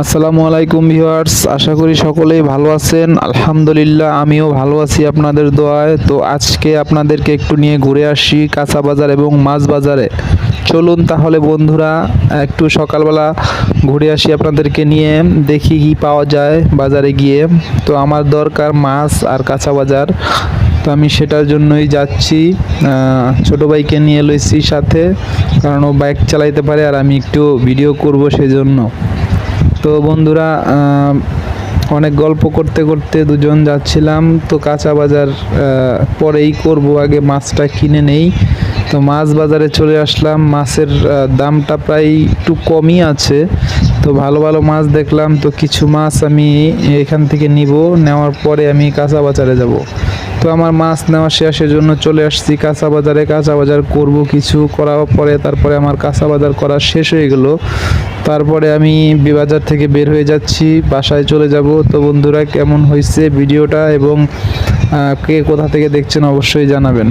আসসালামু আলাইকুম ভিউয়ার্স, আশা করি সকলেই ভালো আছেন। আলহামদুলিল্লাহ আমিও ভালো আছি আপনাদের দোয়ায়। তো আজকে আপনাদেরকে একটু নিয়ে ঘুরে আসি কাঁচা বাজার এবং মাছ বাজারে। চলুন তাহলে বন্ধুরা একটু সকালবেলা ঘুরে আসি আপনাদেরকে নিয়ে, দেখি কি পাওয়া যায় বাজারে গিয়ে। তো আমার দরকার মাছ আর কাঁচা বাজার, তো আমি সেটার জন্যই যাচ্ছি। ছোট ভাইকে নিয়ে লইছি সাথে, কারণ ও বাইক চালাইতে পারে আর আমি একটু ভিডিও করব সেই জন্য। তো বন্ধুরা অনেক গল্প করতে করতে দুজন যাচ্ছিলাম। তো কাঁচা বাজার পরেই করব, আগে মাছটা কিনে নেই। তো মাছ বাজারে চলে আসলাম। মাছের দামটা প্রায় একটু কমই আছে। তো ভালো ভালো মাছ দেখলাম, তো কিছু মাছ আমি এখান থেকে নিব, নেওয়ার পরে আমি কাঁচা বাজারে যাব। তো আমার মাছ নেওয়া শেষের জন্য চলে আসছি কাঁচা বাজারে। কাঁচা বাজার করব, কিছু করার পরে তারপরে আমার কাঁচা বাজার করা শেষ হয়ে গেল। তারপরে আমি বাজার থেকে বের হয়ে যাচ্ছি, বাসায় চলে যাব। তো বন্ধুরা কেমন হয়েছে ভিডিওটা এবং কে কোথা থেকে দেখছেন অবশ্যই জানাবেন।